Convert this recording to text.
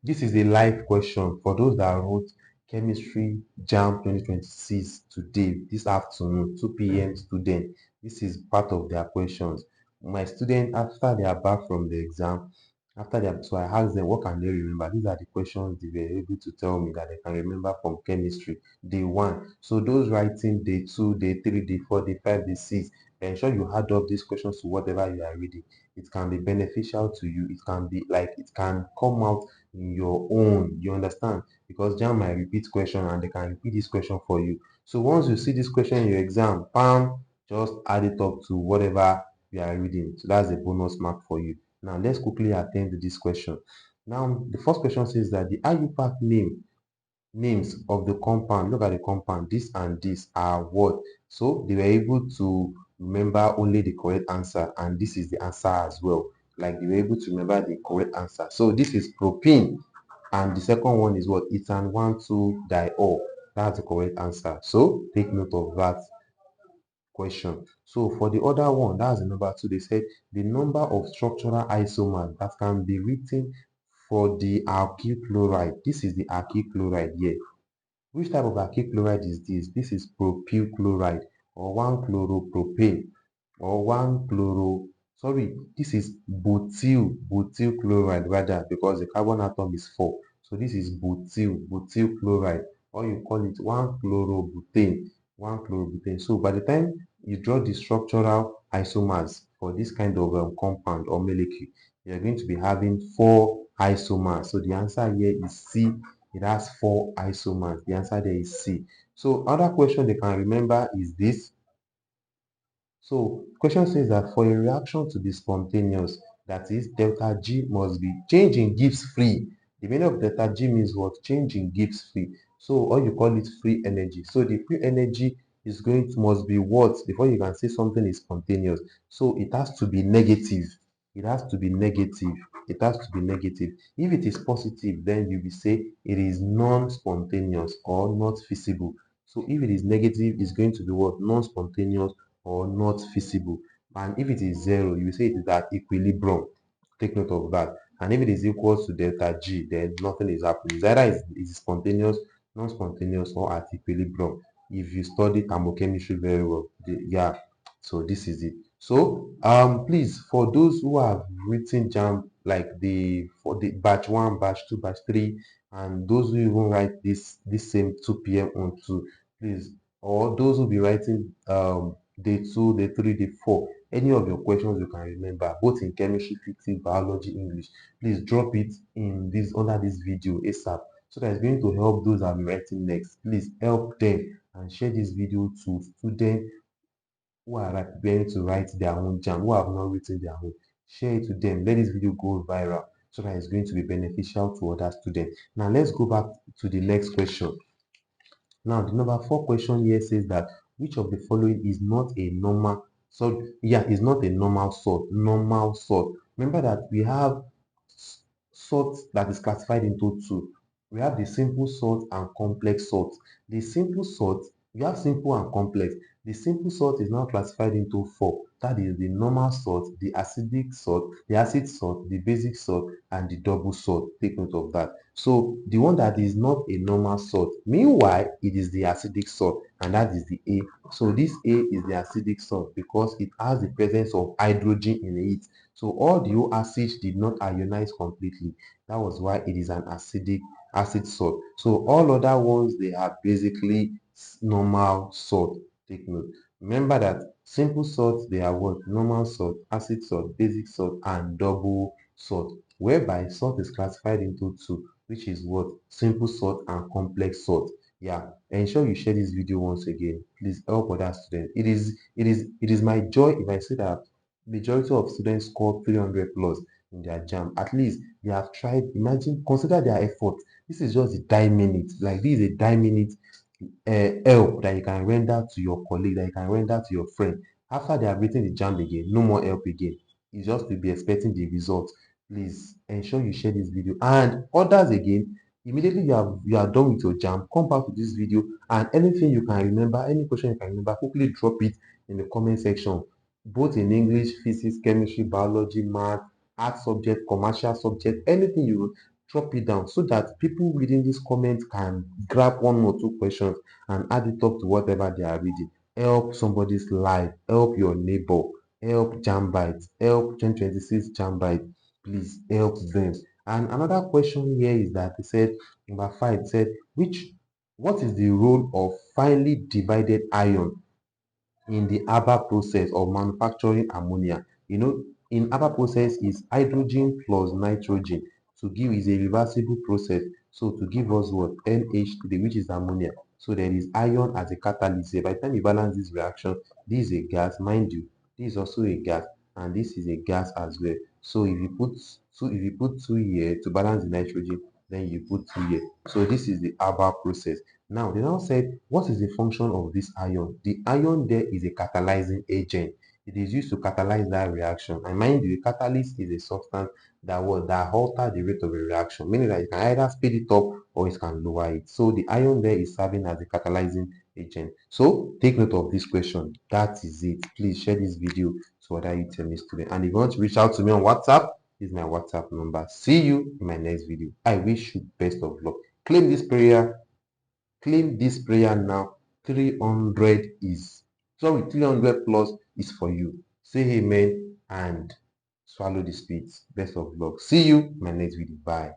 This is a live question for those that wrote chemistry JAMB 2026 today, this afternoon, 2 p.m. student. This is part of their questions. My student, after they are back from the exam, so I asked them what can they remember. These are the questions they were able to tell me that they can remember from chemistry. Day one. So those writing day two, day three, day four, day five, day six, ensure you add up these questions to whatever you are reading. It can be beneficial to you. It can be like it can come out in your own. You understand? Because JAMB might repeat question and they can repeat this question for you. So once you see this question in your exam, bam, just add it up to whatever you are reading. So that's a bonus mark for you. Now let's quickly attend to this question. Now the first question says that the IUPAC names of the compound, look at the compound, this and this are what? So they were able to remember only the correct answer, and this is the answer as well. Like they were able to remember the correct answer. So this is propene, and the second one is what? Ethane 1,2-diol. That's the correct answer. So take note of that question. So for the other one, that's the number two. They said the number of structural isomers that can be written for the alkyl chloride. This is the alkyl chloride here. Which type of alkyl chloride is this? This is propyl chloride, or 1-chloropropane, or this is butyl chloride rather, because the carbon atom is 4. So this is butyl chloride, or you call it 1-chlorobutane. So by the time you draw the structural isomers for this kind of compound or molecule, you're going to be having 4 isomers. So the answer here is C. It has 4 isomers. The answer there is C. So other question they can remember is this. So question says that for a reaction to be spontaneous, that is delta G must be change in Gibbs free. The meaning of delta G means what? Change in Gibbs free. So or you call it free energy. So the free energy is must be what before you can say something is spontaneous. So it has to be negative. It has to be negative. It has to be negative. If it is positive, then you will say it is non-spontaneous or not feasible. So if it is negative, it's going to be what? Non-spontaneous or not feasible. And if it is 0, you will say it is at equilibrium. Take note of that. And if it is equal to delta G, then nothing is happening. It's either is spontaneous, non-spontaneous, or at equilibrium. If you study thermochemistry very well, yeah. So this is it. So please, for those who have written JAMB like for the batch 1, batch 2, batch 3, and those who even write this same 2 p.m. on 2, please, or those who be writing day 2, day 3, day 4, any of your questions you can remember, both in chemistry, physics, biology, English, please drop it in this under this video ASAP, so that it's going to help those that are writing next. Please help them and share this video to students who are preparing to write their own JAMB, who have not written their own. Share it to them. Let this video go viral so that it's going to be beneficial to other students. Now let's go back to the next question. Now, the number 4 question here says that which of the following is not a normal salt? Yeah, is not a normal salt. Normal salt. Remember that we have salt that is classified into two. We have the simple salt and complex salt. The simple salt, we have simple and complex. The simple salt is now classified into 4. That is the normal salt, the acidic salt, the acid salt, the basic salt, and the double salt. Take note of that. So the one that is not a normal salt, meanwhile, it is the acidic salt, and that is the A. So this A is the acidic salt because it has the presence of hydrogen in it. So all the O acids did not ionize completely. That was why it is an acid salt. So all other ones, they are basically normal salt. Take note. Remember that simple salt, they are what? Normal salt, acid salt, basic salt, and double salt. Whereby salt is classified into 2, which is what? Simple salt and complex salt. Yeah. Ensure you share this video once again. Please help other students. It is my joy if I say that majority of students score 300 plus in their JAMB. At least they have tried. Imagine, consider their effort. This is just a dime minute. Like this is a dime minute help that you can render to your colleague, that you can render to your friend. After they have written the JAMB again, no more help again. It's just to be expecting the result. Please ensure you share this video. And others again, immediately you are done with your JAMB, come back to this video, and anything you can remember, any question you can remember, quickly drop it in the comment section, both in English, physics, chemistry, biology, math, art subject, commercial subject, anything you drop it down so that people reading this comment can grab one or two questions and add it up to whatever they are reading. Help somebody's life, help your neighbor, help Jambites, help 2026 Jambites. Please help them. And another question here is that it said, number 5, it said, what is the role of finely divided iron in the Haber process of manufacturing ammonia? In Haber process is hydrogen plus nitrogen to give is a reversible process. So to give us what? NH3, which is ammonia. So there is iron as a catalyst here. By the time you balance this reaction, this is a gas, mind you, this is also a gas, and this is a gas as well. So if you put two here to balance the nitrogen, then you put two here. So this is the Haber process. Now, they now said, what is the function of this ion? The ion there is a catalyzing agent. It is used to catalyze that reaction. And mind you, a catalyst is a substance that alter the rate of a reaction, meaning that it can either speed it up or it can lower it. So the ion there is serving as a catalyzing agent. So take note of this question. That is it. Please share this video to other UTME students. And if you want to reach out to me on WhatsApp, this is my WhatsApp number. See you in my next video. I wish you best of luck. Claim this prayer now. 300 plus is for you. Say amen and swallow the spit. Best of luck. See you in my next video. Bye.